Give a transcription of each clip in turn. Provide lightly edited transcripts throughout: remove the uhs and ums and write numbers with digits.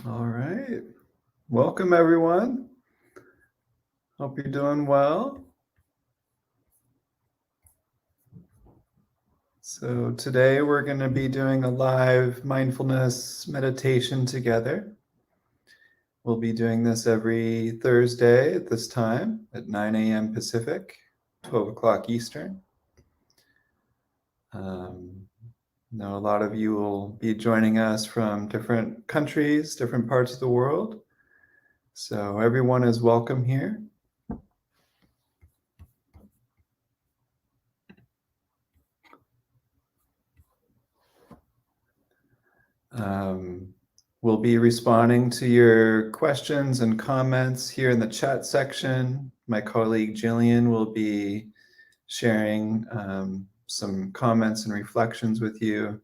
All right. Welcome, everyone. Hope you're doing well. So, today we're going to be doing a live mindfulness meditation together. We'll be doing this every Thursday at this time at 9 a.m. Pacific, 12 o'clock Eastern. Now, a lot of you will be joining us from different countries, different parts of the world. So, everyone is welcome here. We'll be responding to your questions and comments here in the chat section. My colleague Jillian will be sharing some comments and reflections with you.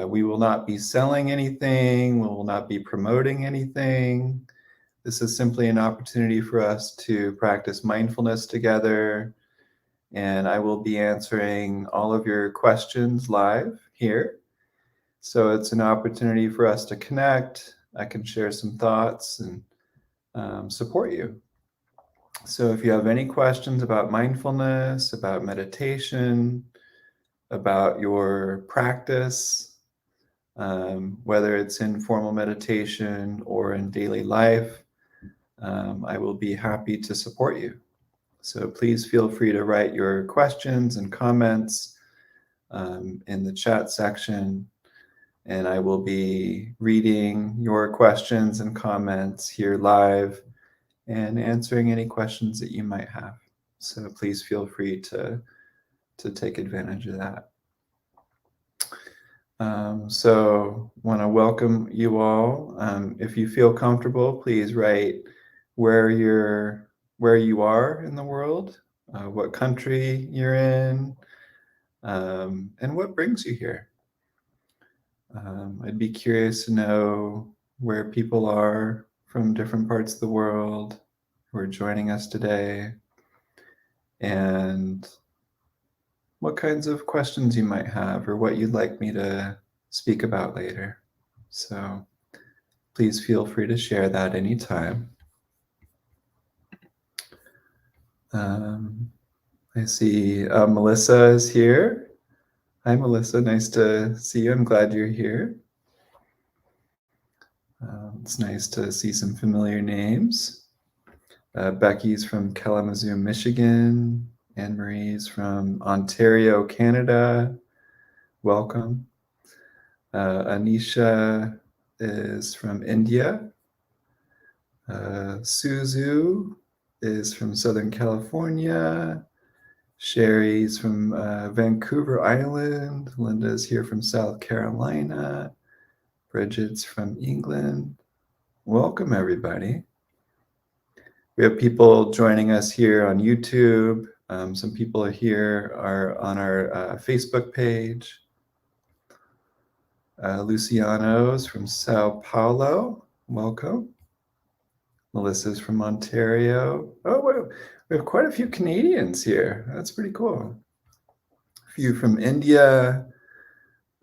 We will not be selling anything. We will not be promoting anything. This is simply an opportunity for us to practice mindfulness together. And I will be answering all of your questions live here. So it's an opportunity for us to connect. I can share some thoughts and support you. So if you have any questions about mindfulness, about meditation, about your practice, whether it's in formal meditation or in daily life, I will be happy to support you. So please feel free to write your questions and comments in the chat section. And I will be reading your questions and comments here live and answering any questions that you might have. So please feel free to take advantage of that. So want to welcome you all. If you feel comfortable, please write where you are in the world, what country you're in, and what brings you here. I'd be curious to know where people are from different parts of the world who are joining us today, and what kinds of questions you might have or what you'd like me to speak about later. So please feel free to share that anytime. I see Melissa is here. Hi, Melissa. Nice to see you. I'm glad you're here. It's nice to see some familiar names. Becky's from Kalamazoo, Michigan. Anne-Marie's from Ontario, Canada. Welcome. Anisha is from India. Suzu is from Southern California. Sherry's from Vancouver Island. Linda's here from South Carolina. Bridget's from England. Welcome, everybody. We have people joining us here on YouTube. Some people are on our Facebook page. Luciano's from Sao Paulo. Welcome. Melissa's from Ontario. Oh, wow. We have quite a few Canadians here. That's pretty cool. A few from India.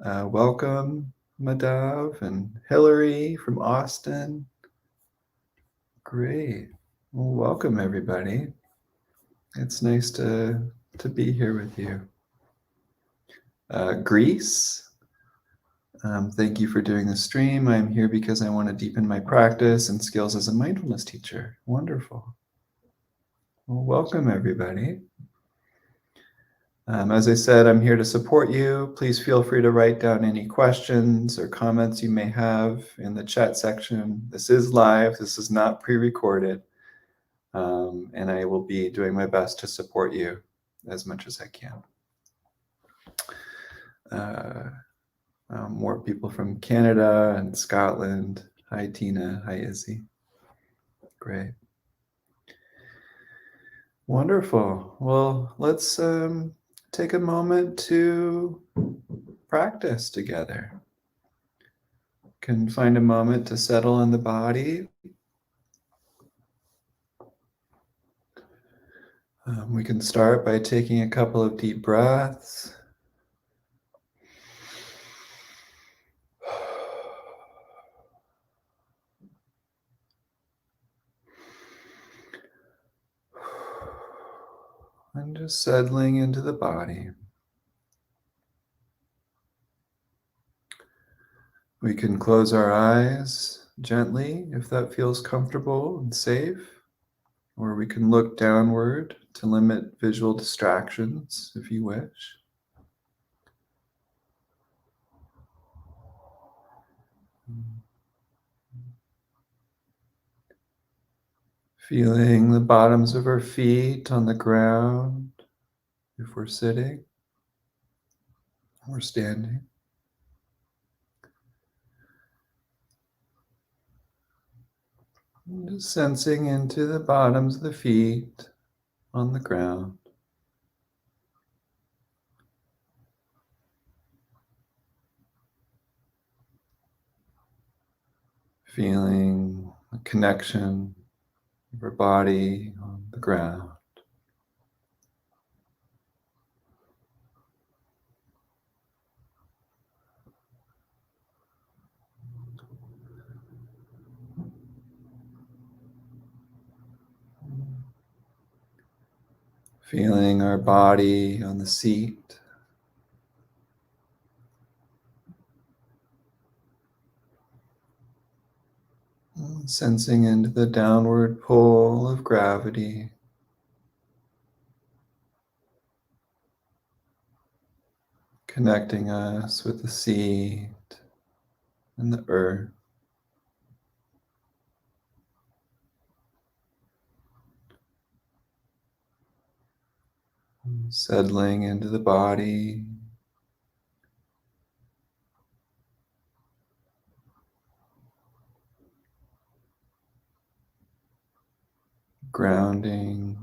Welcome, Madav and Hillary from Austin. Great. Well, welcome, everybody. It's nice to be here with you. Greece. Thank you for doing the stream. I'm here because I want to deepen my practice and skills as a mindfulness teacher. Wonderful. Well, welcome, everybody. As I said, I'm here to support you. Please feel free to write down any questions or comments you may have in the chat section. This is live. This is not pre-recorded. And I will be doing my best to support you as much as I can. More people from Canada and Scotland. Hi, Tina. Hi, Izzy. Great. Wonderful. Well, let's take a moment to practice together. Can find a moment to settle in the body. We can start by taking a couple of deep breaths. And just settling into the body. We can close our eyes gently if that feels comfortable and safe, or we can look downward to limit visual distractions if you wish. Feeling the bottoms of our feet on the ground if we're sitting or standing. And just sensing into the bottoms of the feet on the ground. Feeling a connection of our body on the ground. Feeling our body on the seat. Sensing into the downward pull of gravity. Connecting us with the seat and the earth. Settling into the body. Grounding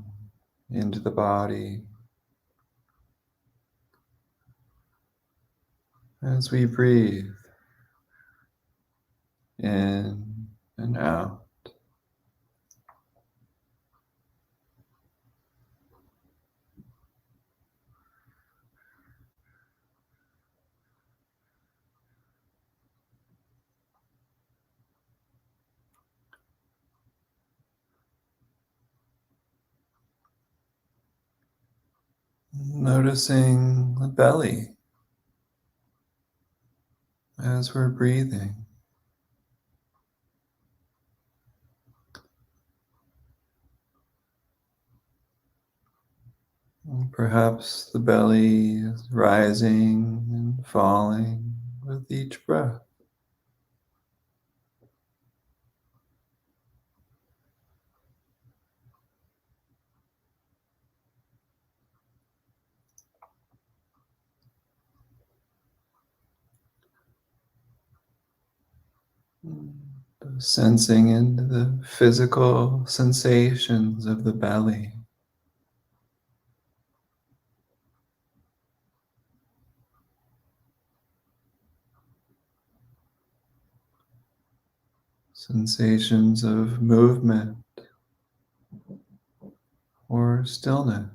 into the body. As we breathe in and out. Noticing the belly as we're breathing. Perhaps the belly is rising and falling with each breath. Sensing into the physical sensations of the belly. Sensations of movement or stillness.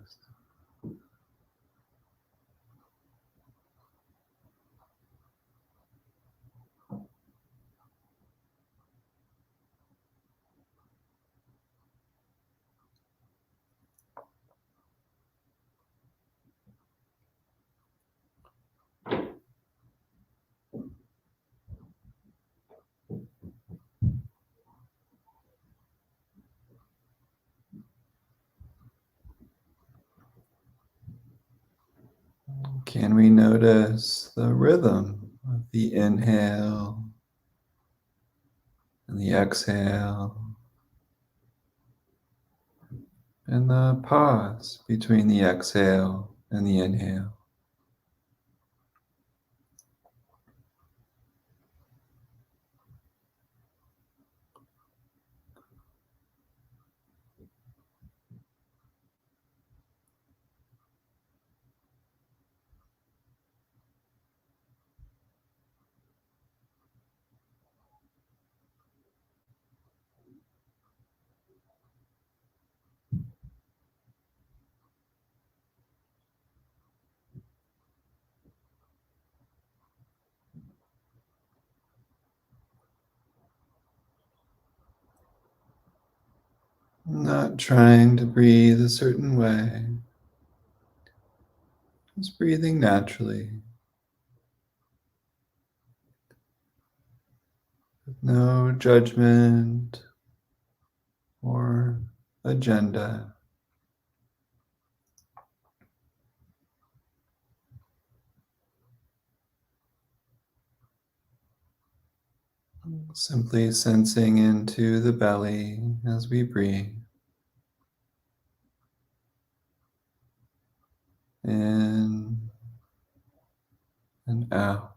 Can we notice the rhythm of the inhale and the exhale, and the pause between the exhale and the inhale? Not trying to breathe a certain way, Just breathing naturally, with no judgment or agenda. Simply sensing into the belly as we breathe. In and out.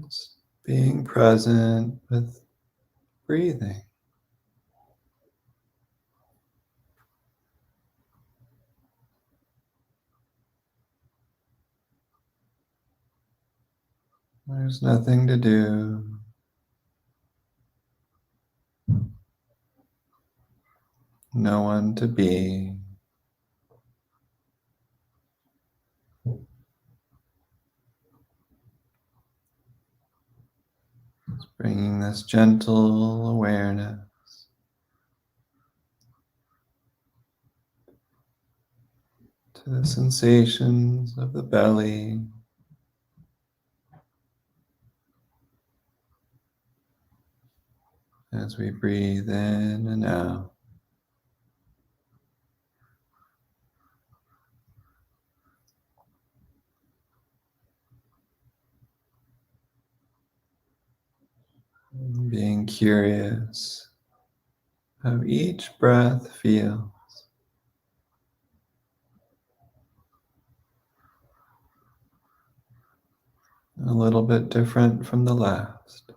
Just being present with breathing. There's nothing to do, no one to be. Just bringing this gentle awareness to the sensations of the belly as we breathe in and out. Being curious how each breath feels. A little bit different from the last.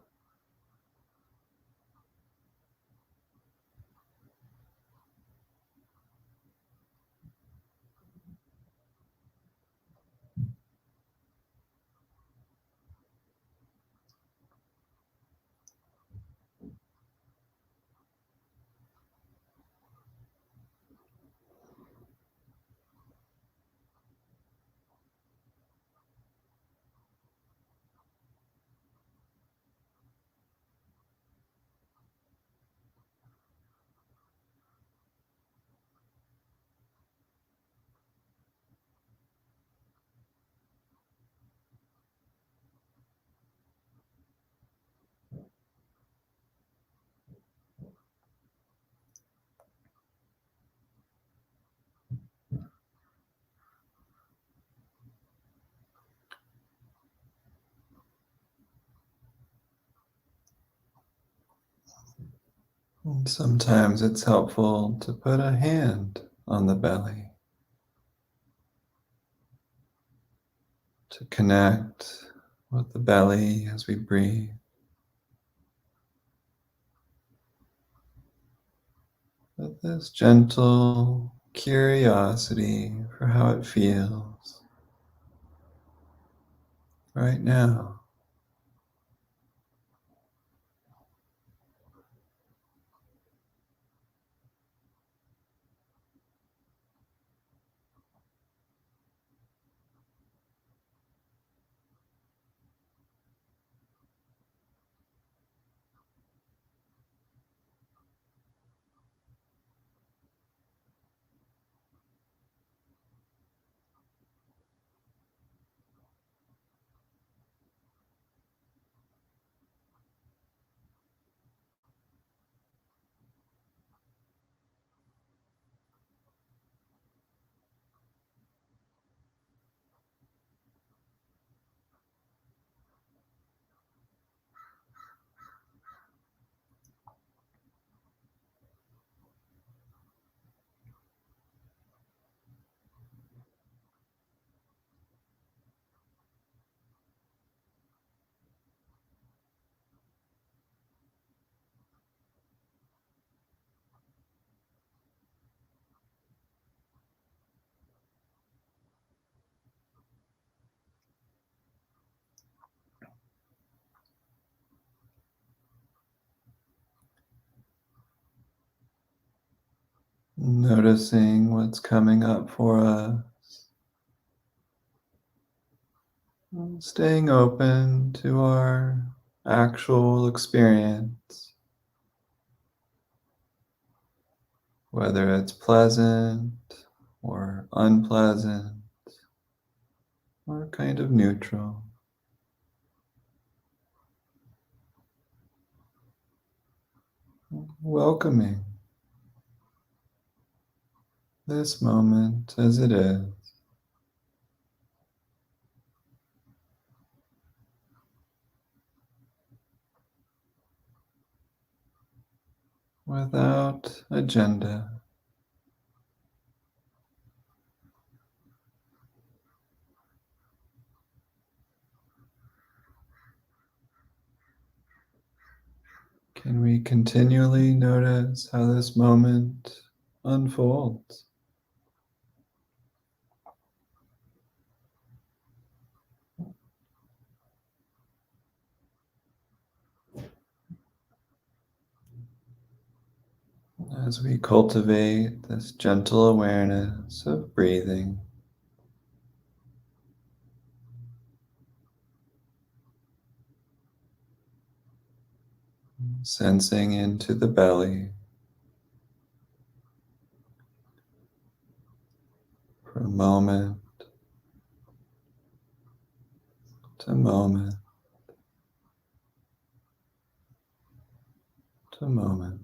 And sometimes it's helpful to put a hand on the belly to connect with the belly as we breathe. With this gentle curiosity for how it feels right now. Noticing what's coming up for us, staying open to our actual experience, whether it's pleasant or unpleasant or kind of neutral. Welcoming this moment as it is, without agenda, can we continually notice how this moment unfolds? As we cultivate this gentle awareness of breathing, sensing into the belly from moment to moment to moment.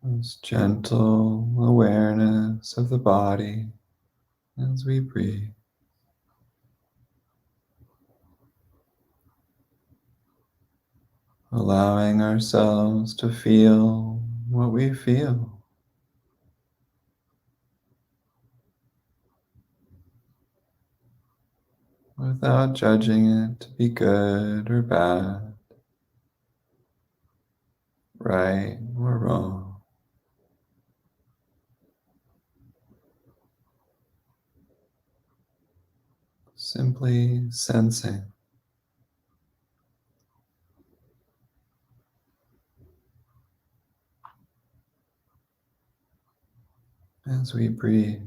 This gentle awareness of the body as we breathe, allowing ourselves to feel what we feel without judging it to be good or bad, right or wrong. Simply sensing as we breathe.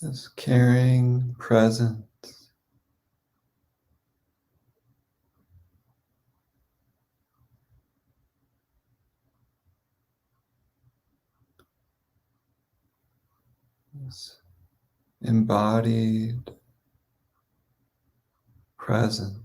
This caring presence. This embodied presence.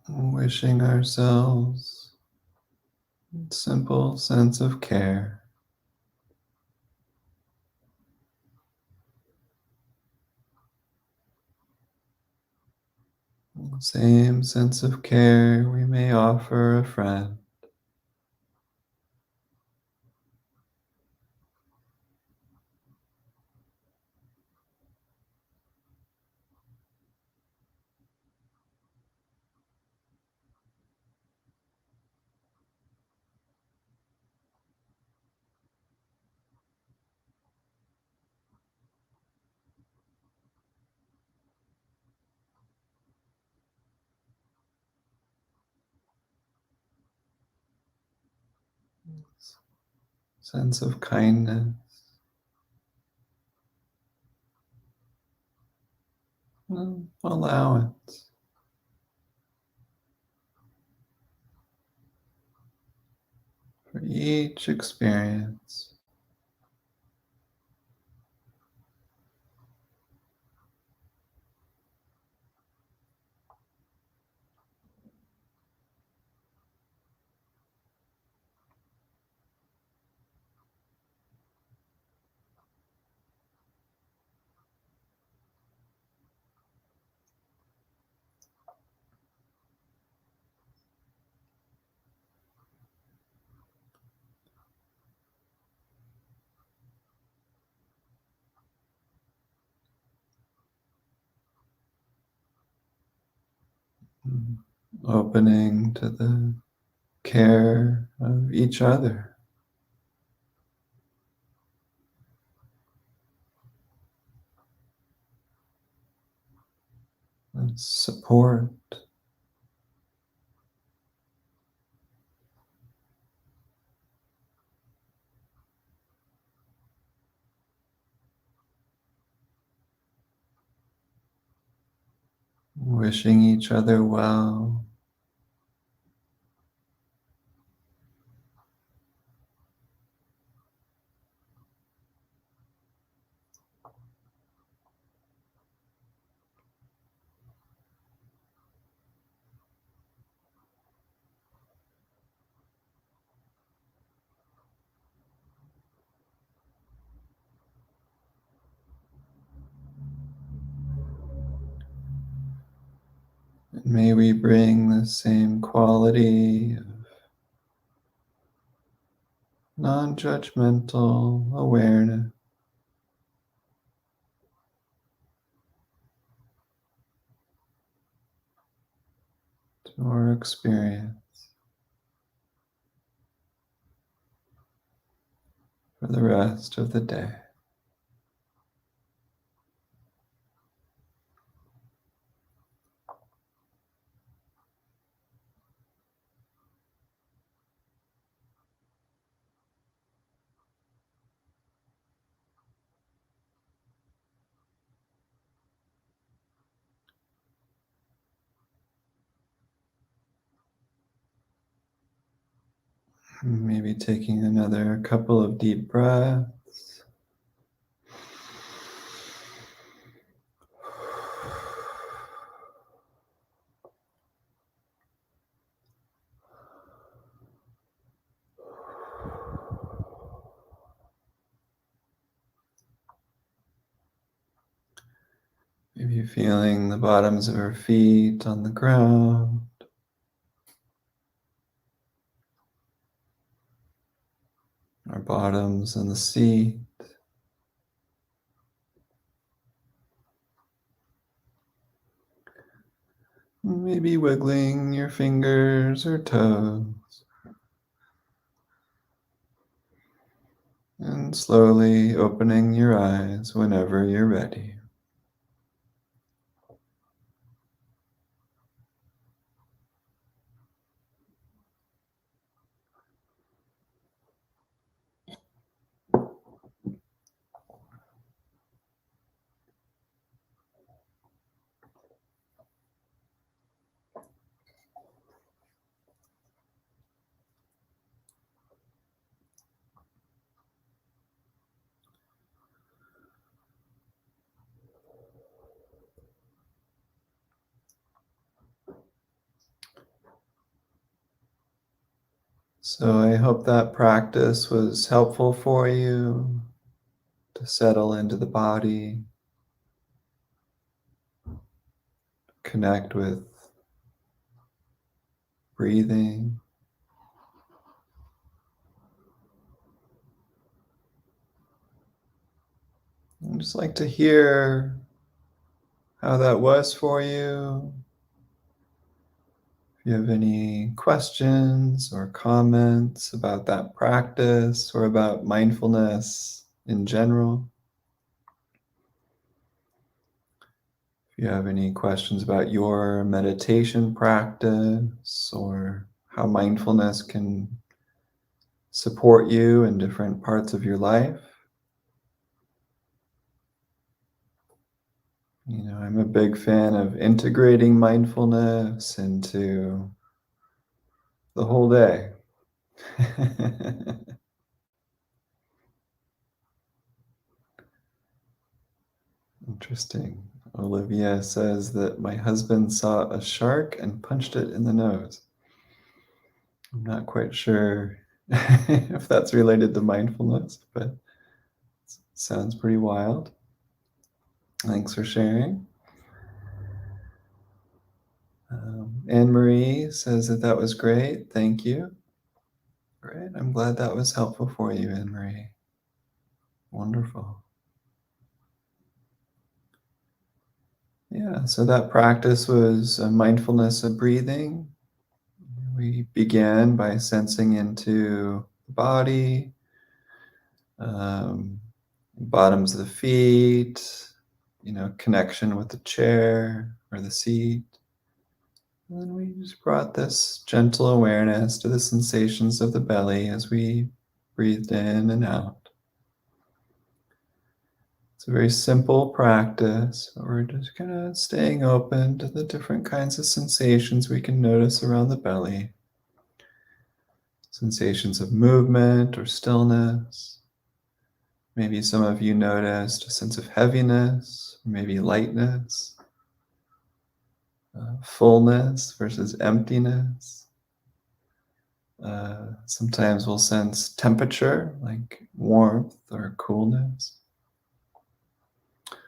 Wishing ourselves a simple sense of care. Same sense of care we may offer a friend. Sense of kindness, allowance for each experience. Opening to the care of each other. And support. Wishing each other well. And may we bring the same quality of non-judgmental awareness to our experience for the rest of the day. Maybe taking another couple of deep breaths. Maybe feeling the bottoms of our feet on the ground. Our bottoms in the seat. Maybe wiggling your fingers or toes. And slowly opening your eyes whenever you're ready. So I hope that practice was helpful for you to settle into the body, connect with breathing. I'd just like to hear how that was for you. If you have any questions or comments about that practice or about mindfulness in general, if you have any questions about your meditation practice or how mindfulness can support you in different parts of your life, I'm a big fan of integrating mindfulness into the whole day. Interesting. Olivia says that my husband saw a shark and punched it in the nose. I'm not quite sure if that's related to mindfulness, but it sounds pretty wild. Thanks for sharing. Anne Marie says that was great. Thank you. Great. I'm glad that was helpful for you, Anne Marie. Wonderful. Yeah, so that practice was mindfulness of breathing. We began by sensing into the body, um, bottoms of the feet, connection with the chair or the seat. And then we just brought this gentle awareness to the sensations of the belly as we breathed in and out. It's a very simple practice. We're just kind of staying open to the different kinds of sensations we can notice around the belly. Sensations of movement or stillness. Maybe some of you noticed a sense of heaviness, or maybe lightness, fullness versus emptiness. Sometimes we'll sense temperature, like warmth or coolness.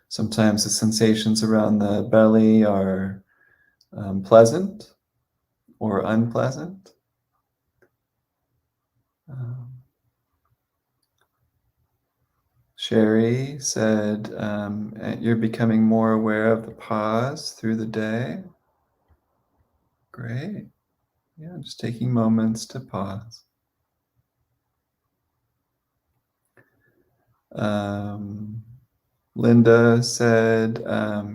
Sometimes the sensations around the belly are pleasant or unpleasant. Um, Sherry said, you're becoming more aware of the pause through the day. Great. Yeah, just taking moments to pause. Linda said,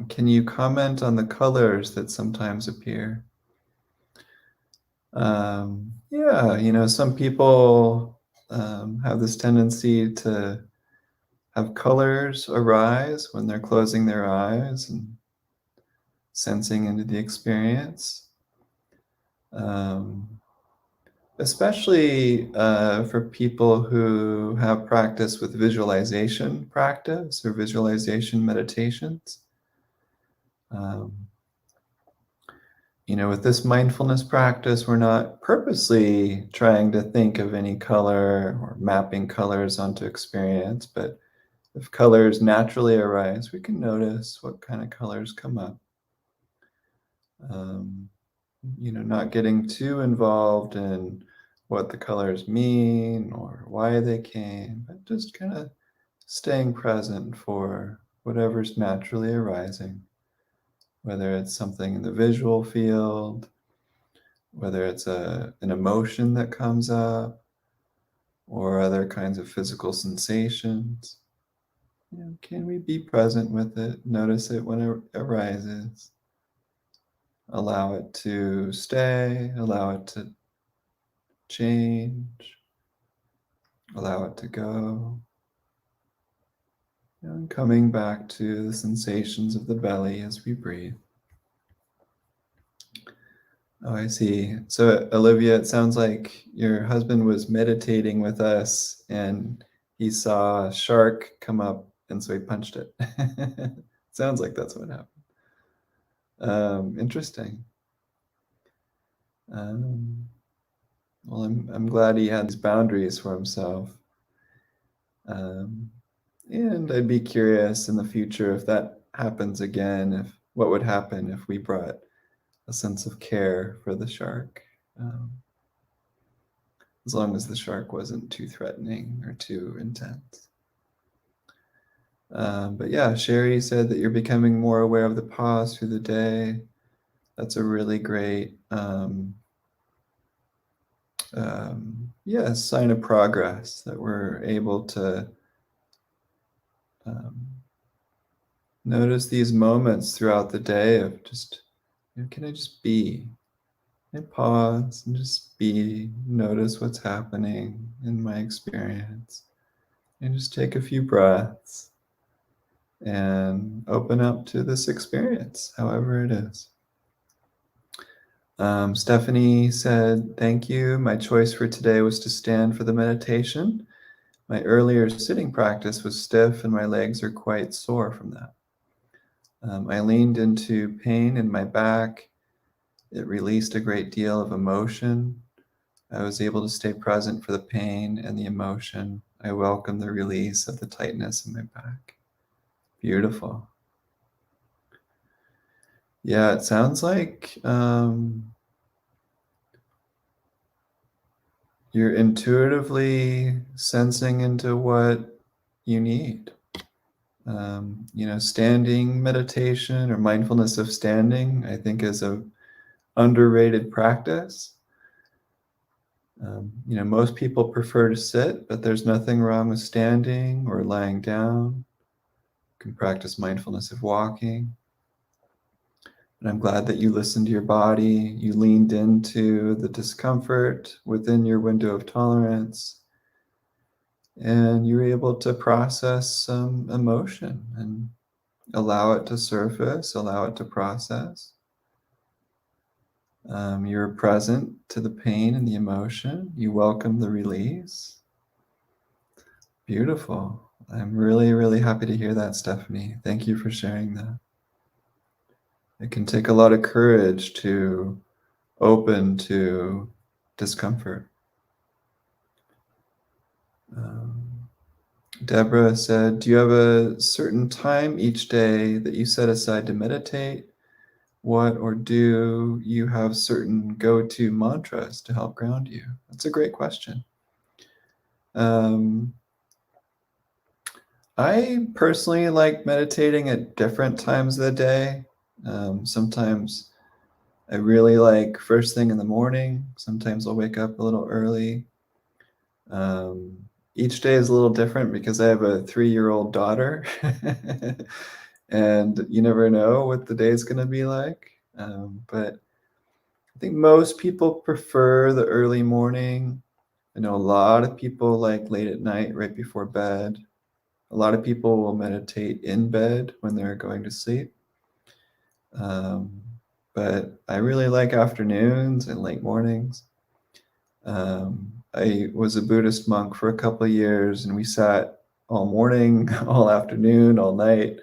can you comment on the colors that sometimes appear? Yeah, some people have this tendency to have colors arise when they're closing their eyes and sensing into the experience. especially for people who have practice with visualization practice or visualization meditations. Um, with this mindfulness practice, we're not purposely trying to think of any color or mapping colors onto experience, but if colors naturally arise, we can notice what kind of colors come up. Um, not getting too involved in what the colors mean or why they came, but just kind of staying present for whatever's naturally arising, whether it's something in the visual field, whether it's an emotion that comes up, or other kinds of physical sensations. Can we be present with it? Notice it when it arises. Allow it to stay, allow it to change, allow it to go. And coming back to the sensations of the belly as we breathe. Oh, I see. So, Olivia, it sounds like your husband was meditating with us and he saw a shark come up and so he punched it. Sounds like that's what happened. Interesting. Um, well, I'm glad he had these boundaries for himself. Um, and I'd be curious in the future if that happens again, if what would happen if we brought a sense of care for the shark. Um, as long as the shark wasn't too threatening or too intense. But yeah, Sherry said that you're becoming more aware of the pause through the day. That's a really great sign of progress that we're able to um, notice these moments throughout the day of just, can I just be? And pause and just be, notice what's happening in my experience, and just take a few breaths and open up to this experience, however it is. Stephanie said, thank you. My choice for today was to stand for the meditation. My earlier sitting practice was stiff and my legs are quite sore from that. I leaned into pain in my back. It released a great deal of emotion. I was able to stay present for the pain and the emotion. I welcome the release of the tightness in my back. Beautiful. Yeah, it sounds like you're intuitively sensing into what you need. Standing meditation or mindfulness of standing, I think, is a underrated practice. Most people prefer to sit, but there's nothing wrong with standing or lying down. You can practice mindfulness of walking. And I'm glad that you listened to your body. You leaned into the discomfort within your window of tolerance. And you're able to process some emotion and allow it to surface, allow it to process. You're present to the pain and the emotion. You welcome the release. Beautiful. I'm really, really happy to hear that, Stephanie. Thank you for sharing that. It can take a lot of courage to open to discomfort. Um, Deborah said, do you have a certain time each day that you set aside to meditate? What or do you have certain go-to mantras to help ground you? That's a great question. I personally like meditating at different times of the day. Sometimes I really like first thing in the morning. Sometimes I'll wake up a little early. Each day is a little different because I have a 3-year-old daughter and you never know what the day is going to be like. But I think most people prefer the early morning. I know a lot of people like late at night, right before bed. A lot of people will meditate in bed when they're going to sleep. But I really like afternoons and late mornings. I was a Buddhist monk for a couple of years, and we sat all morning, all afternoon, all night.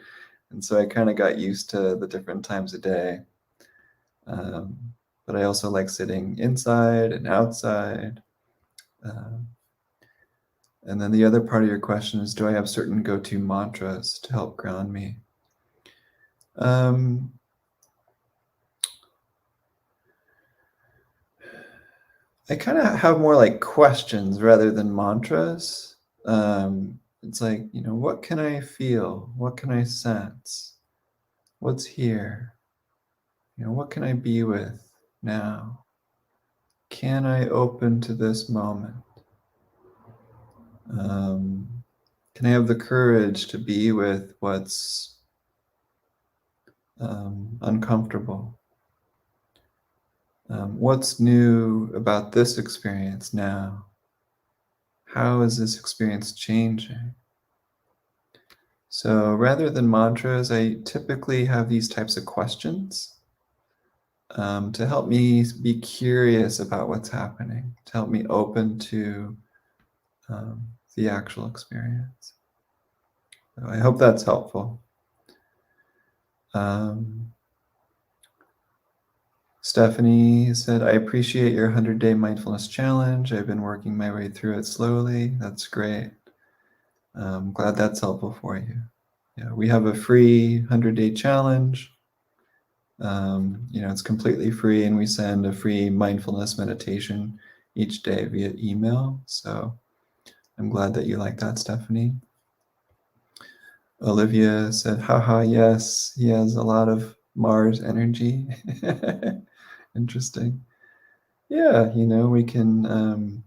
And so I kind of got used to the different times of day. Um, but I also like sitting inside and outside. Um, and then the other part of your question is, do I have certain go-to mantras to help ground me? Um, I kind of have more like questions rather than mantras. It's like, what can I feel? What can I sense? What's here? What can I be with now? Can I open to this moment? Can I have the courage to be with what's uncomfortable? What's new about this experience now? How is this experience changing? So rather than mantras, I typically have these types of questions to help me be curious about what's happening, to help me open to the actual experience. So I hope that's helpful. Stephanie said, I appreciate your 100-day mindfulness challenge. I've been working my way through it slowly. That's great. I'm glad that's helpful for you. Yeah, we have a free 100-day challenge. It's completely free, and we send a free mindfulness meditation each day via email. So I'm glad that you like that, Stephanie. Olivia said, haha, yes, he has a lot of Mars energy. Interesting. Yeah, we can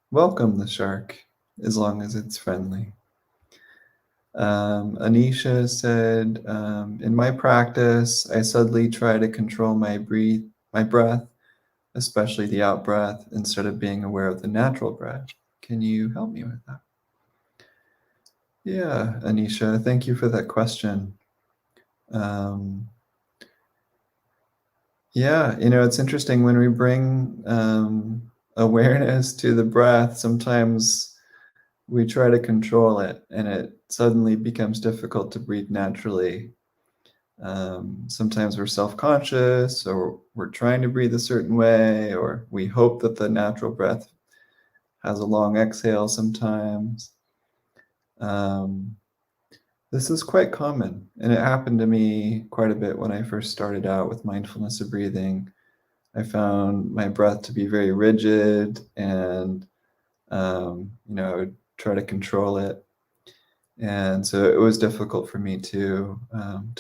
welcome the shark as long as it's friendly. Anisha said, in my practice, I subtly try to control my breath, especially the out breath, instead of being aware of the natural breath. Can you help me with that? Yeah, Anisha, thank you for that question. Yeah, it's interesting when we bring awareness to the breath, sometimes we try to control it and it suddenly becomes difficult to breathe naturally. Sometimes we're self-conscious, or we're trying to breathe a certain way, or we hope that the natural breath has a long exhale sometimes. This is quite common, and it happened to me quite a bit when I first started out with mindfulness of breathing. I found my breath to be very rigid, and I would try to control it. And so it was difficult for me to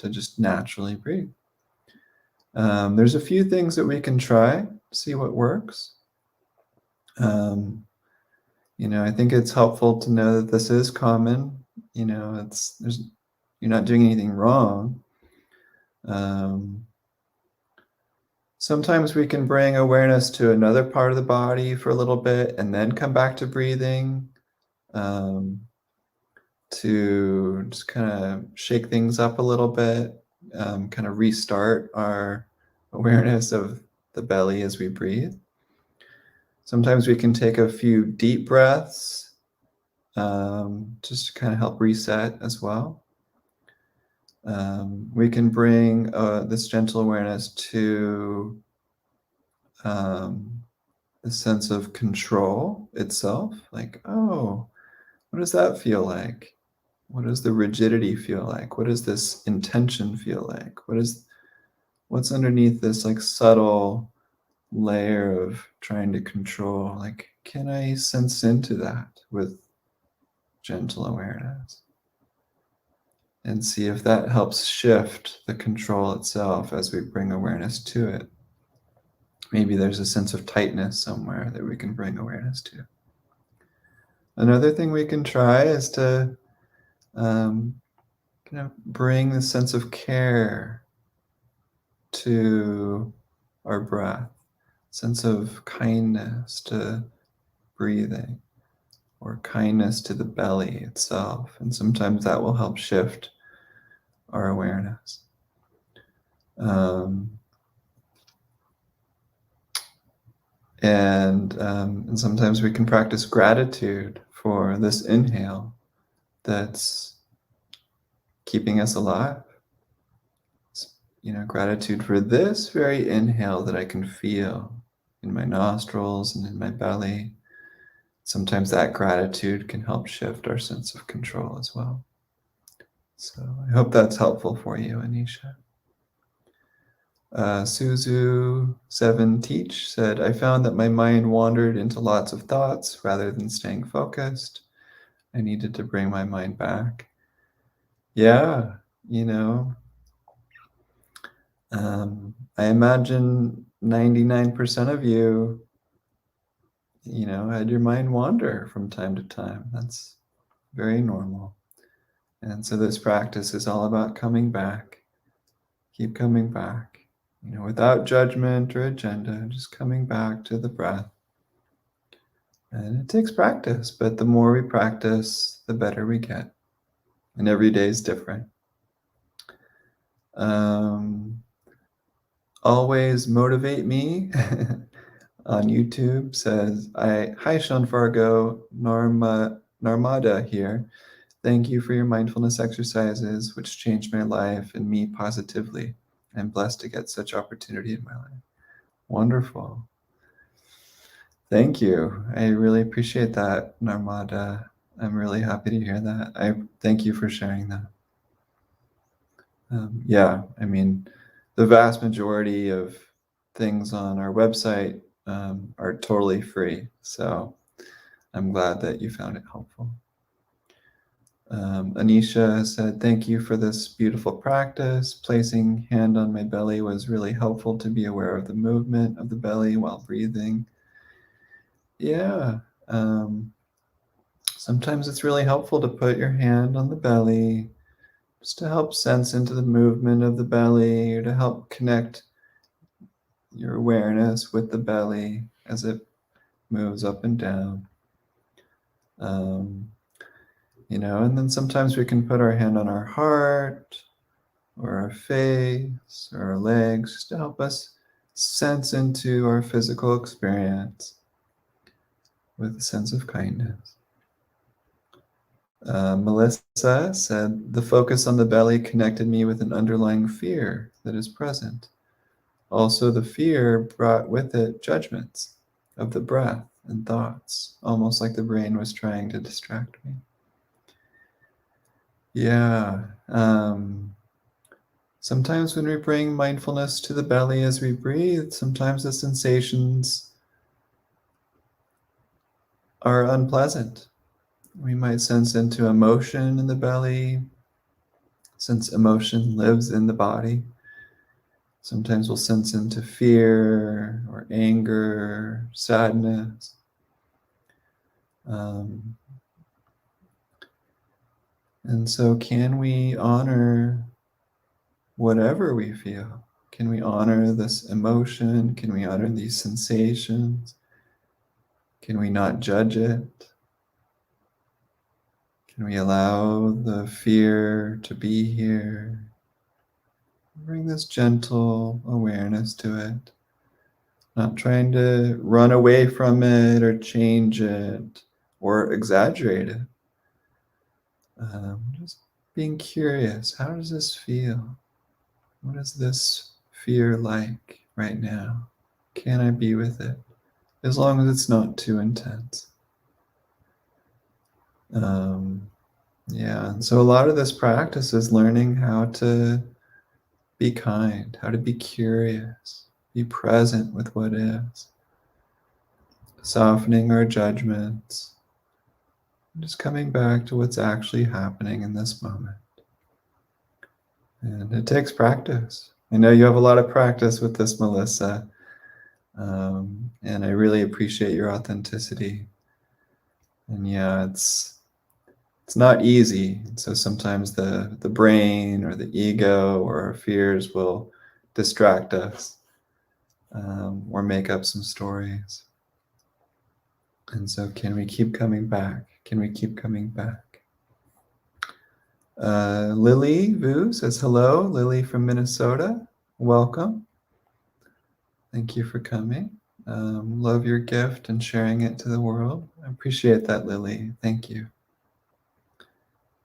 just naturally breathe. There's a few things that we can try, see what works. I think it's helpful to know that this is common. You're not doing anything wrong. Sometimes we can bring awareness to another part of the body for a little bit and then come back to breathing, to just kind of shake things up a little bit, kind of restart our awareness of the belly as we breathe. Sometimes we can take a few deep breaths, just to kind of help reset as well. We can bring this gentle awareness to the sense of control itself. Like, oh, what does that feel like? What does the rigidity feel like? What does this intention feel like? What's underneath this like subtle layer of trying to control? Like, can I sense into that with gentle awareness? And see if that helps shift the control itself as we bring awareness to it. Maybe there's a sense of tightness somewhere that we can bring awareness to. Another thing we can try is to bring the sense of care to our breath, sense of kindness to breathing, or kindness to the belly itself. And sometimes that will help shift our awareness. And sometimes we can practice gratitude for this inhale that's keeping us alive. Gratitude for this very inhale that I can feel in my nostrils and in my belly. Sometimes that gratitude can help shift our sense of control as well. So I hope that's helpful for you, Anisha. Suzu7Teach said, I found that my mind wandered into lots of thoughts rather than staying focused. I needed to bring my mind back. Yeah, I imagine 99% of you, had your mind wander from time to time. That's very normal. And so this practice is all about coming back. Keep coming back, without judgment or agenda, just coming back to the breath. And it takes practice, but the more we practice, the better we get. And every day is different. Always Motivate Me on YouTube says, Hi, Sean Fargo, Narmada here. Thank you for your mindfulness exercises, which changed my life and me positively. I'm blessed to get such opportunity in my life. Wonderful. Thank you. I really appreciate that, Narmada. I'm really happy to hear that. I thank you for sharing that. The vast majority of things on our website are totally free. So I'm glad that you found it helpful. Anisha said, thank you for this beautiful practice. Placing hand on my belly was really helpful to be aware of the movement of the belly while breathing. Yeah. Sometimes it's really helpful to put your hand on the belly just to help sense into the movement of the belly, or to help connect your awareness with the belly as it moves up and down. And then sometimes we can put our hand on our heart or our face or our legs just to help us sense into our physical experience with a sense of kindness. Melissa said, the focus on the belly connected me with an underlying fear that is present. Also, the fear brought with it judgments of the breath and thoughts, almost like the brain was trying to distract me. Yeah. Sometimes when we bring mindfulness to the belly as we breathe, sometimes the sensations are unpleasant. We might sense into emotion in the belly, since emotion lives in the body. Sometimes we'll sense into fear or anger, sadness. And so can we honor whatever we feel? Can we honor this emotion? Can we honor these sensations? Can we not judge it? Can we allow the fear to be here? Bring this gentle awareness to it. Not trying to run away from it or change it or exaggerate it. Just being curious. How does this feel? What is this fear like right now? Can I be with it? As long as it's not too intense. And so a lot of this practice is learning how to be kind, how to be curious, be present with what is, softening our judgments, just coming back to what's actually happening in this moment. And it takes practice. I know you have a lot of practice with this, Melissa, and I really appreciate your authenticity. And yeah, it's not easy. So sometimes the brain or the ego or our fears will distract us, or make up some stories. And so can we keep coming back? Can we keep coming back? Lily Vu says, hello, Lily from Minnesota. Welcome. Thank you for coming. Love your gift and sharing it to the world. I appreciate that, Lily. Thank you.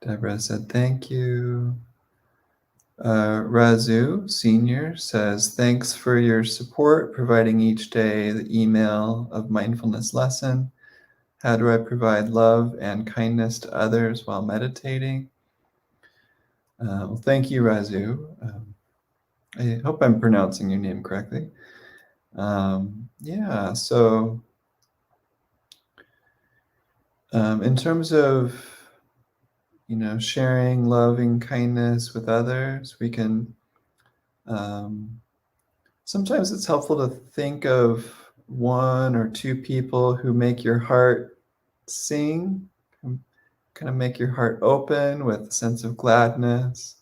Deborah said thank you. Razu Senior says, thanks for your support, providing each day the email of mindfulness lesson. How do I provide love and kindness to others while meditating? Well, thank you, Razu. I hope I'm pronouncing your name correctly. Yeah, so in terms of, sharing loving kindness with others, we can, sometimes it's helpful to think of one or two people who make your heart sing, kind of make your heart open with a sense of gladness.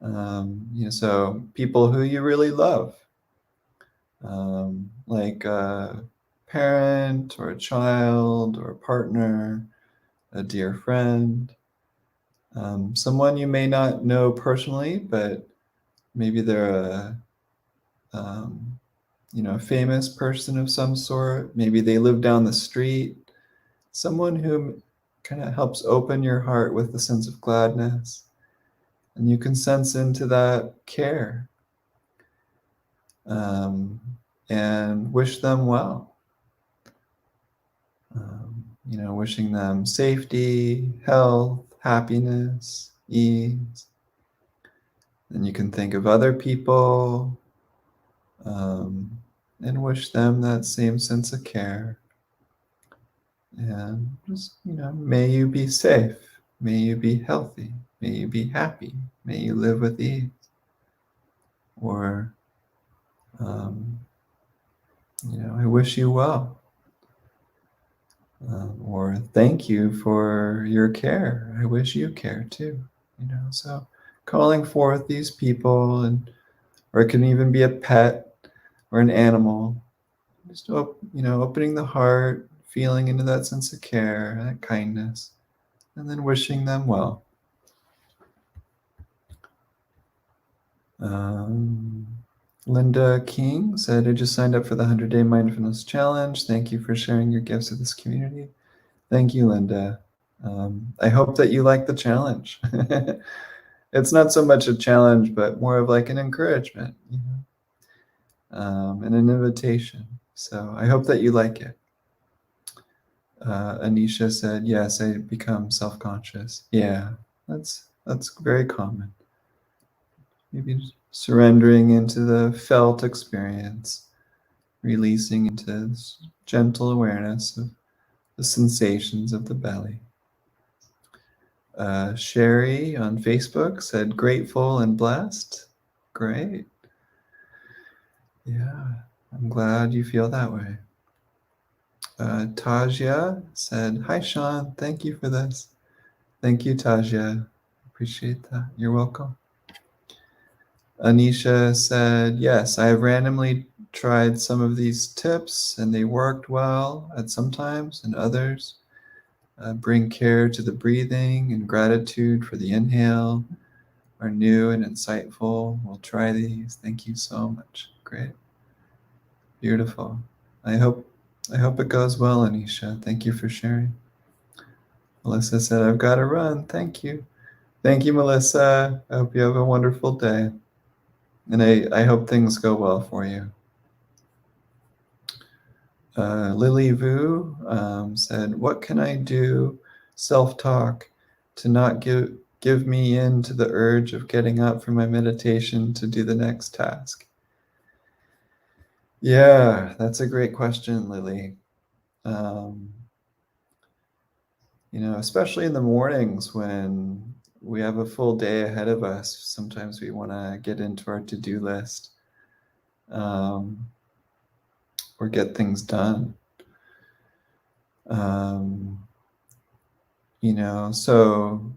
So people who you really love, like a parent or a child or a partner, a dear friend, someone you may not know personally, but maybe they're a famous person of some sort. Maybe they live down the street. Someone who kind of helps open your heart with a sense of gladness. And you can sense into that care, and wish them well. Wishing them safety, health, happiness, ease. And you can think of other people, and wish them that same sense of care. And just, may you be safe. May you be healthy. May you be happy. May you live with ease. Or, I wish you well. Or thank you for your care. I wish you care too. So calling forth these people, or it can even be a pet or an animal. Just opening the heart, feeling into that sense of care, that kindness, and then wishing them well. Linda King said, I just signed up for the 100-Day Mindfulness Challenge. Thank you for sharing your gifts to this community. Thank you, Linda. I hope that you like the challenge. It's not so much a challenge, but more of like an encouragement, and an invitation. So I hope that you like it. Anisha said, yes, I become self-conscious. Yeah, that's very common. Maybe just surrendering into the felt experience, releasing into this gentle awareness of the sensations of the belly. Sherry on Facebook said, grateful and blessed. Great. Yeah, I'm glad you feel that way. Tajia said, hi, Sean. Thank you for this. Thank you, Tajia. Appreciate that. You're welcome. Anisha said, yes, I have randomly tried some of these tips and they worked well at some times, and others. Bring care to the breathing and gratitude for the inhale are new and insightful. We'll try these. Thank you so much. Great. Beautiful. I hope it goes well, Anisha. Thank you for sharing. Melissa said, I've got to run. Thank you. Thank you, Melissa. I hope you have a wonderful day. And I hope things go well for you. Lily Vu said, what can I do, self-talk, to not give me in to the urge of getting up from my meditation to do the next task? Yeah, that's a great question, Lily. Especially in the mornings when we have a full day ahead of us, sometimes we want to get into our to-do list, or get things done. So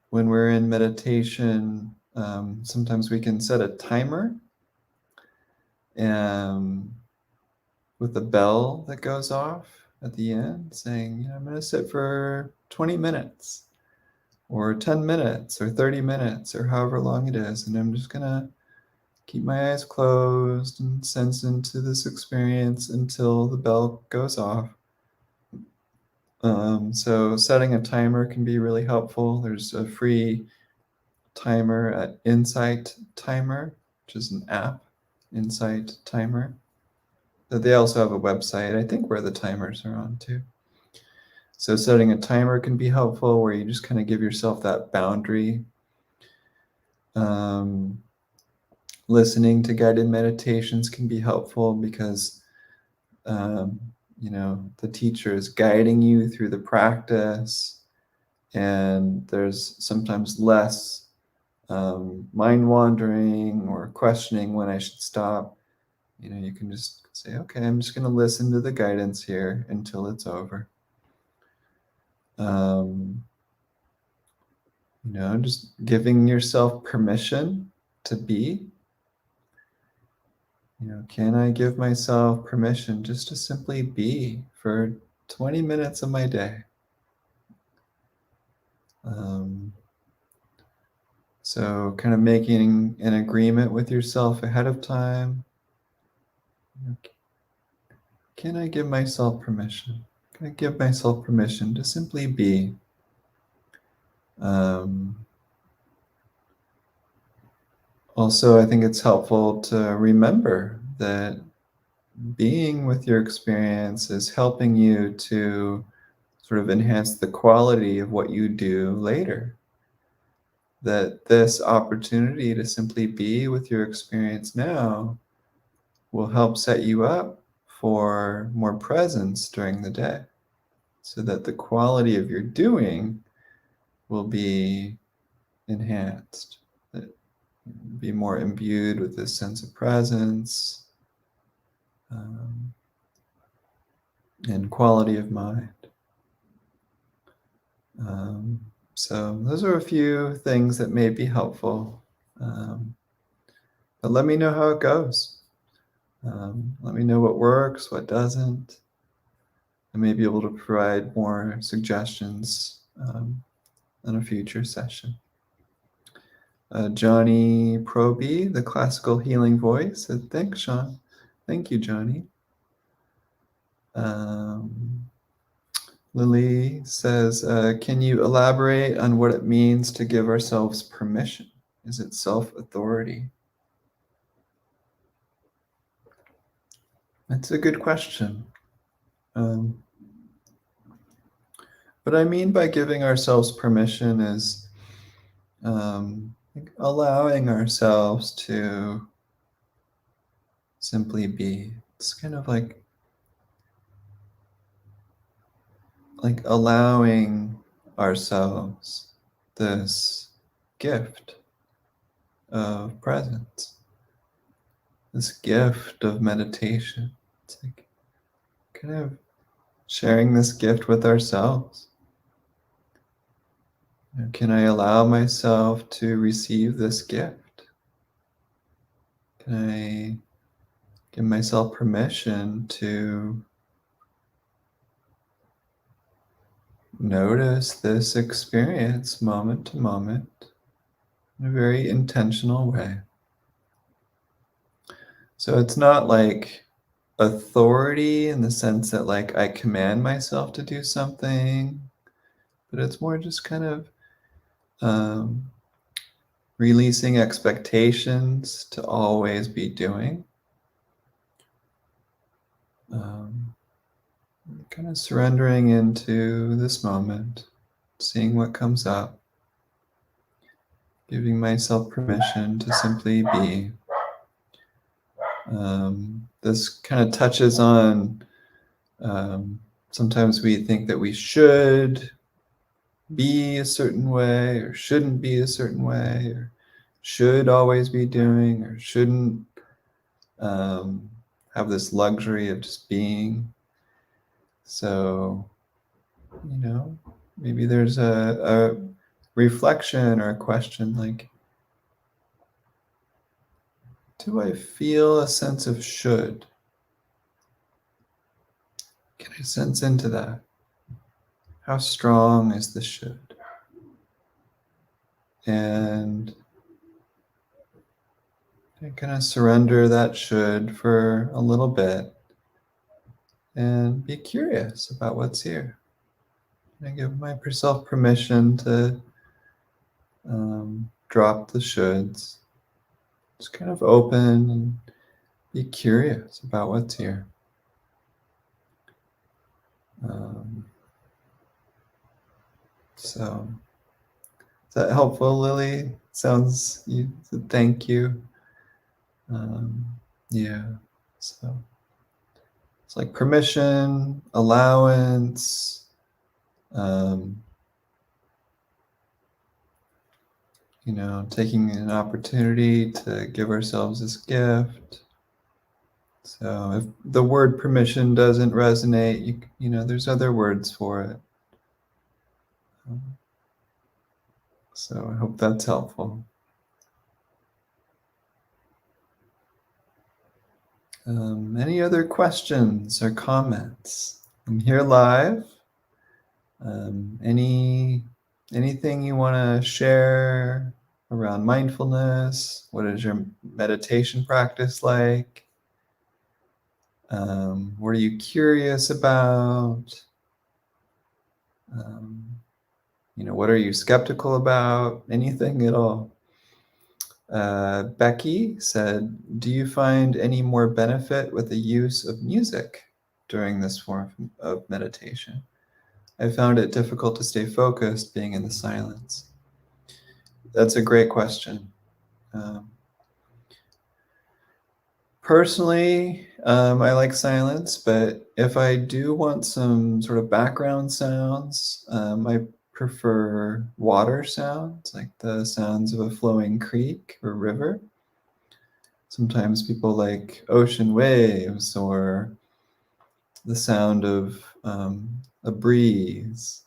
when we're in meditation, sometimes we can set a timer with a bell that goes off at the end saying, I'm going to sit for 20 minutes or 10 minutes or 30 minutes or however long it is. And I'm just going to keep my eyes closed and sense into this experience until the bell goes off. So setting a timer can be really helpful. There's a free timer at Insight Timer, which is an app, Insight Timer. They also have a website, I think, where the timers are on too. So setting a timer can be helpful, where you just kind of give yourself that boundary. Listening to guided meditations can be helpful because the teacher is guiding you through the practice, and there's sometimes less mind wandering or questioning when I should stop. You can just say, okay, I'm just going to listen to the guidance here until it's over. Just giving yourself permission to be. Can I give myself permission just to simply be for 20 minutes of my day? So kind of making an agreement with yourself ahead of time. Can I give myself permission? Can I give myself permission to simply be? Also, I think it's helpful to remember that being with your experience is helping you to sort of enhance the quality of what you do later. That this opportunity to simply be with your experience now will help set you up for more presence during the day, so that the quality of your doing will be enhanced, that be more imbued with this sense of presence and quality of mind. So those are a few things that may be helpful. But let me know how it goes. Let me know what works, what doesn't. I may be able to provide more suggestions in a future session. Johnny Proby, the classical healing voice, said, thanks, Sean. Thank you, Johnny. Lily says, can you elaborate on what it means to give ourselves permission? Is it self-authority? That's a good question. What I mean by giving ourselves permission is allowing ourselves to simply be. It's kind of like allowing ourselves this gift of presence, this gift of meditation. It's like kind of sharing this gift with ourselves. Can I allow myself to receive this gift? Can I give myself permission to notice this experience moment to moment in a very intentional way? So it's not like authority in the sense that I command myself to do something, but it's more just kind of releasing expectations to always be doing. Kind of surrendering into this moment, seeing what comes up, giving myself permission to simply be. This kind of touches on sometimes we think that we should be a certain way or shouldn't be a certain way or should always be doing or shouldn't have this luxury of just being. So, maybe there's a reflection or a question like, do I feel a sense of should? Can I sense into that? How strong is the should? And You're gonna surrender that should for a little bit and be curious about what's here. I give myself permission to drop the shoulds. Just kind of open and be curious about what's here. So, is that helpful, Lily? Sounds, you said thank you. Yeah, so it's like permission, allowance, taking an opportunity to give ourselves this gift. So if the word permission doesn't resonate, there's other words for it. So I hope that's helpful. Any other questions or comments? I'm here live. Anything you want to share around mindfulness? What is your meditation practice like? What are you curious about? What are you skeptical about? Anything at all? Becky said, do you find any more benefit with the use of music during this form of meditation? I found it difficult to stay focused being in the silence. That's a great question. Personally, I like silence, but if I do want some sort of background sounds, I prefer water sounds, like the sounds of a flowing creek or river. Sometimes people like ocean waves or the sound of a breeze.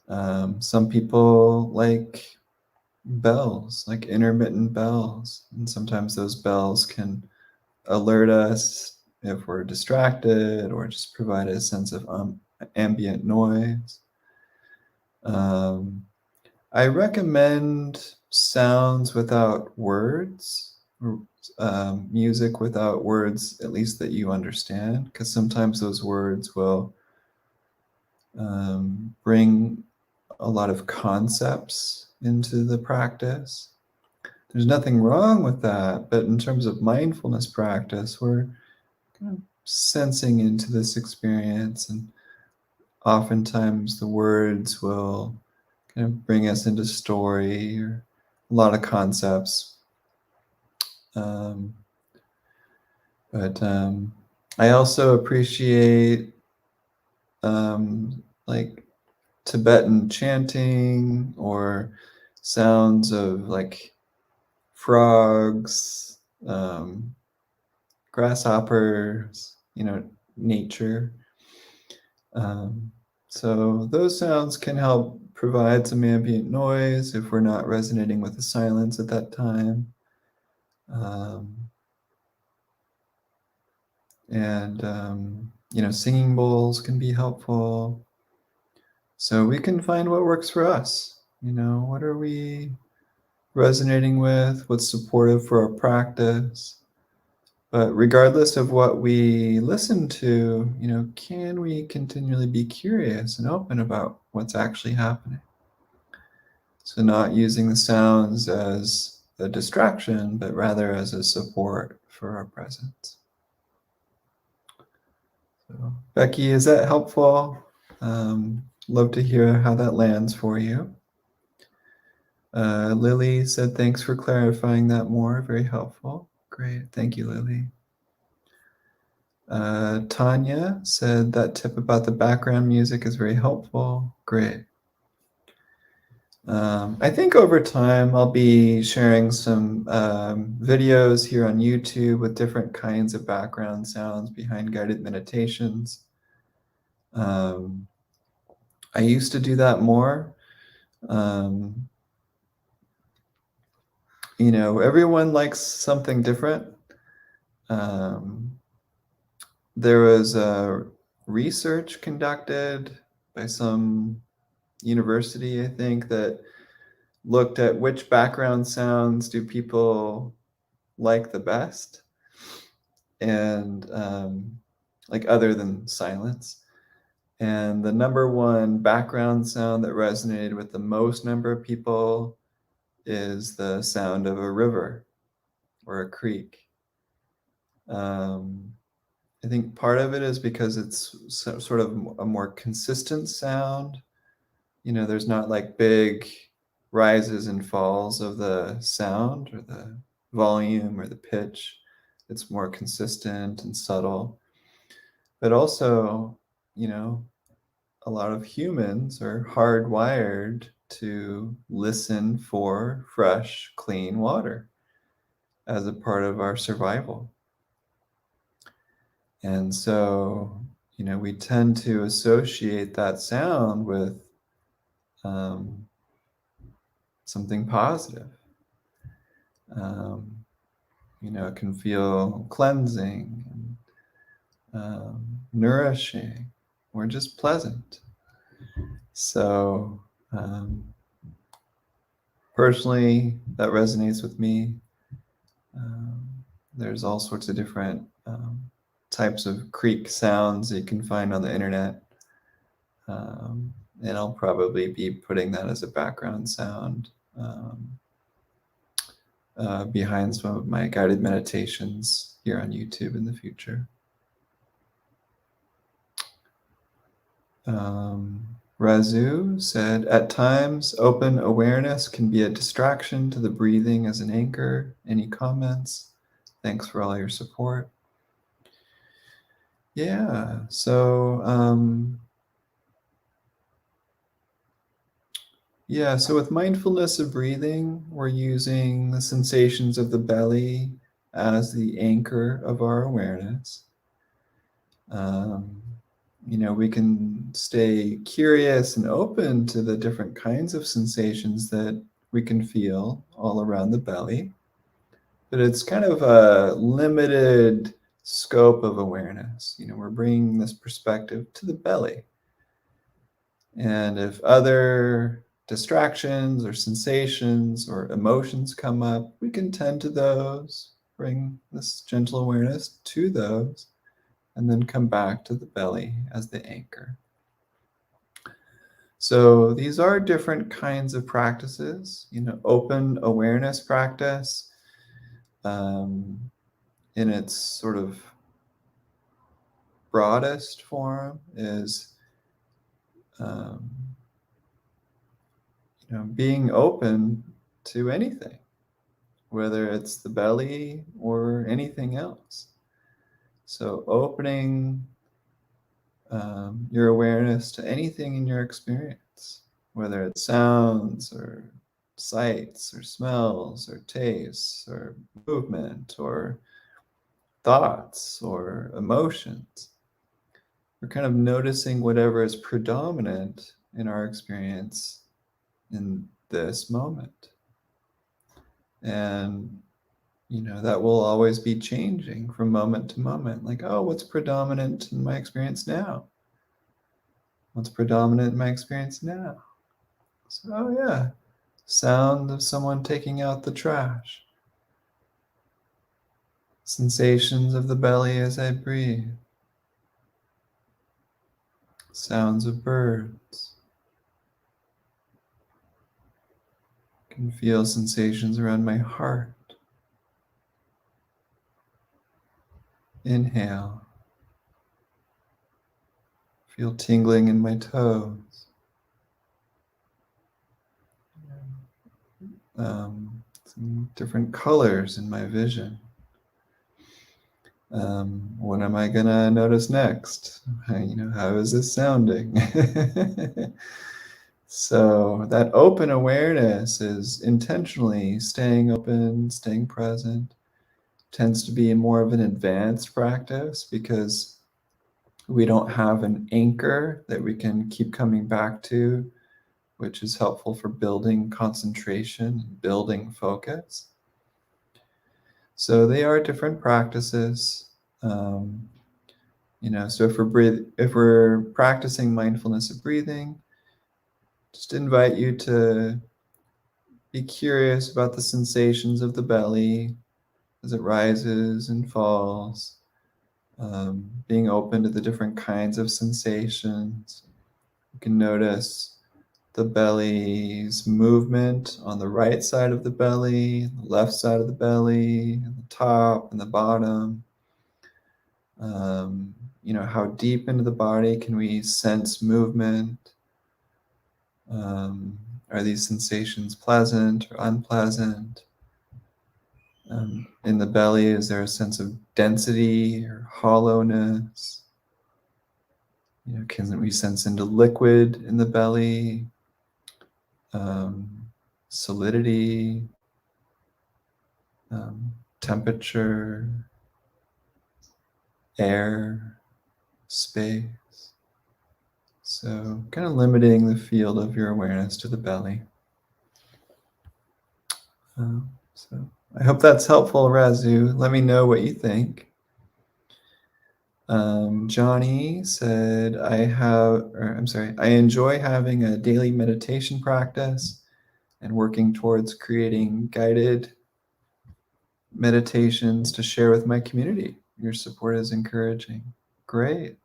Some people like bells, like intermittent bells, and sometimes those bells can alert us if we're distracted or just provide a sense of ambient noise. I recommend sounds without words, or music without words, at least that you understand, because sometimes those words will bring a lot of concepts into the practice. There's nothing wrong with that, but in terms of mindfulness practice, we're kind of sensing into this experience, and oftentimes the words will kind of bring us into story or a lot of concepts. But I also appreciate like Tibetan chanting or sounds of like frogs, grasshoppers, nature. So those sounds can help provide some ambient noise if we're not resonating with the silence at that time. Singing bowls can be helpful. So we can find what works for us. What are we resonating with? What's supportive for our practice? But regardless of what we listen to, can we continually be curious and open about what's actually happening? So not using the sounds as a distraction, but rather as a support for our presence. So, Becky, is that helpful? Love to hear how that lands for you. Lily said, thanks for clarifying that more. Very helpful. Great. Thank you, Lily. Tanya said that tip about the background music is very helpful. Great. I think over time I'll be sharing some videos here on YouTube with different kinds of background sounds behind guided meditations. I used to do that more. Everyone likes something different. There was a research conducted by some university, I think, that looked at which background sounds do people like the best, and like other than silence. And the number one background sound that resonated with the most number of people is the sound of a river or a creek. I think part of it is because it's sort of a more consistent sound. There's not like big rises and falls of the sound or the volume or the pitch. It's more consistent and subtle. But also, a lot of humans are hardwired to listen for fresh, clean water as a part of our survival. And so, we tend to associate that sound with something positive. It can feel cleansing and nourishing or just pleasant. So, personally, that resonates with me. There's all sorts of different types of creek sounds that you can find on the internet. And I'll probably be putting that as a background sound behind some of my guided meditations here on YouTube in the future. Razu said, at times, open awareness can be a distraction to the breathing as an anchor. Any comments? Thanks for all your support. Yeah, so with mindfulness of breathing, we're using the sensations of the belly as the anchor of our awareness. We can stay curious and open to the different kinds of sensations that we can feel all around the belly, but it's kind of a limited scope of awareness. We're bringing this perspective to the belly. And if other distractions or sensations or emotions come up, we can tend to those, bring this gentle awareness to those, and then come back to the belly as the anchor. So these are different kinds of practices. Open awareness practice in its sort of broadest form is being open to anything, whether it's the belly or anything else. So opening your awareness to anything in your experience, whether it's sounds or sights or smells or tastes or movement or thoughts or emotions. We're kind of noticing whatever is predominant in our experience in this moment. And that will always be changing from moment to moment. Like, oh, what's predominant in my experience now? What's predominant in my experience now? So, oh yeah, sound of someone taking out the trash. Sensations of the belly as I breathe. Sounds of birds. I can feel sensations around my heart. Inhale. Feel tingling in my toes. Some different colors in my vision. What am I gonna notice next? How is this sounding? So that open awareness is intentionally staying open, staying present. Tends to be more of an advanced practice because we don't have an anchor that we can keep coming back to, which is helpful for building concentration, building focus. So they are different practices. So if we're practicing mindfulness of breathing, just invite you to be curious about the sensations of the belly, as it rises and falls, being open to the different kinds of sensations. You can notice the belly's movement on the right side of the belly, the left side of the belly, and the top and the bottom. How deep into the body can we sense movement? Are these sensations pleasant or unpleasant? In the belly, is there a sense of density or hollowness? Can we sense into liquid in the belly? Solidity, temperature, air, space. So kind of limiting the field of your awareness to the belly. So I hope that's helpful, Razu. Let me know what you think. Johnny said, I enjoy having a daily meditation practice and working towards creating guided meditations to share with my community. Your support is encouraging. Great.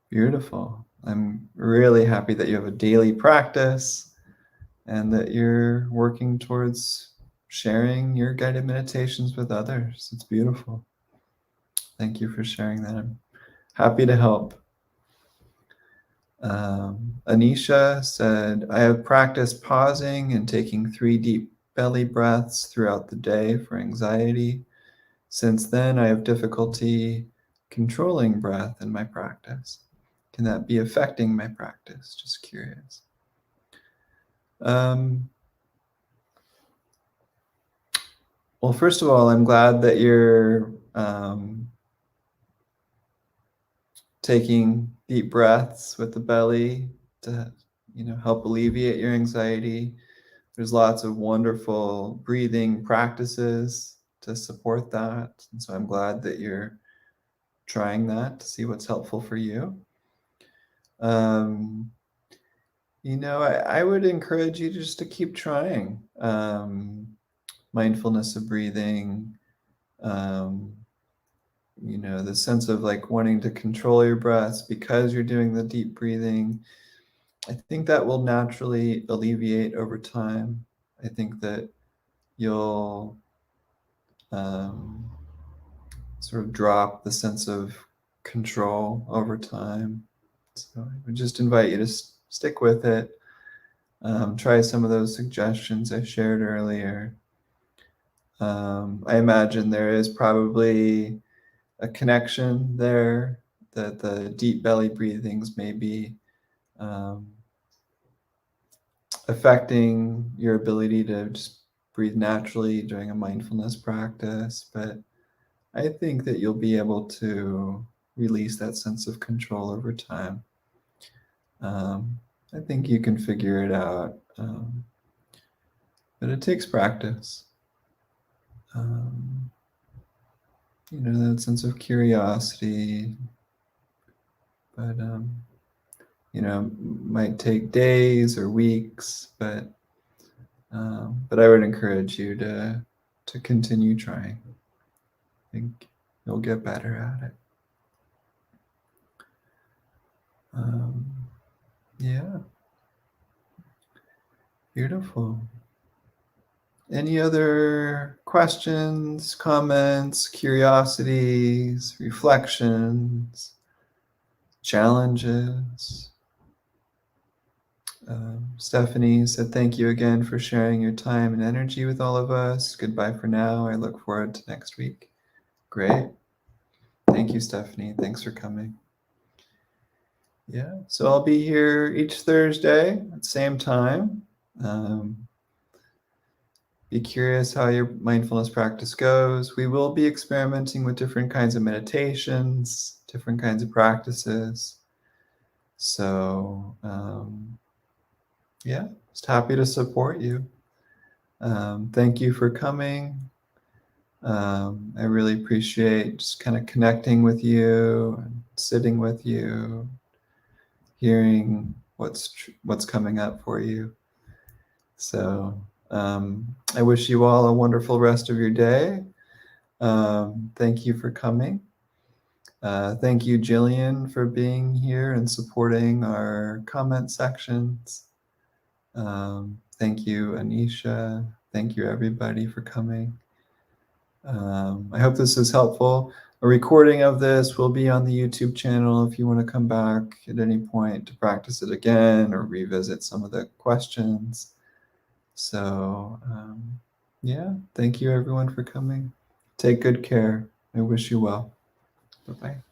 Beautiful. I'm really happy that you have a daily practice and that you're working towards sharing your guided meditations with others. It's beautiful. Thank you for sharing that. I'm happy to help. Anisha said, I have practiced pausing and taking 3 deep belly breaths throughout the day for anxiety. Since then, I have difficulty controlling breath in my practice. Can that be affecting my practice? Just curious. Well, first of all, I'm glad that you're taking deep breaths with the belly to help alleviate your anxiety. There's lots of wonderful breathing practices to support that. And so I'm glad that you're trying that to see what's helpful for you. I would encourage you just to keep trying mindfulness of breathing, the sense of like wanting to control your breaths because you're doing the deep breathing. I think that will naturally alleviate over time. I think that you'll sort of drop the sense of control over time. So I would just invite you to stick with it. Try some of those suggestions I shared earlier. I imagine there is probably a connection there, that the deep belly breathings may be affecting your ability to just breathe naturally during a mindfulness practice. But I think that you'll be able to release that sense of control over time. I think you can figure it out, but it takes practice. That sense of curiosity, but might take days or weeks, but I would encourage you to continue trying. I think you'll get better at it. Yeah. Beautiful. Any other questions, comments, curiosities, reflections, challenges? Stephanie said, thank you again for sharing your time and energy with all of us. Goodbye for now. I look forward to next week. Great. Thank you, Stephanie. Thanks for coming. Yeah, so I'll be here each Thursday at the same time. Be curious how your mindfulness practice goes. We will be experimenting with different kinds of meditations, different kinds of practices. So, just happy to support you. Thank you for coming. I really appreciate just kind of connecting with you, and sitting with you, hearing what's coming up for you. So I wish you all a wonderful rest of your day. Thank you for coming. Thank you, Jillian, for being here and supporting our comment sections. Thank you, Anisha. Thank you, everybody, for coming. I hope this is helpful. A recording of this will be on the YouTube channel if you want to come back at any point to practice it again or revisit some of the questions. So, yeah, thank you, everyone, for coming. Take good care. I wish you well. Bye-bye.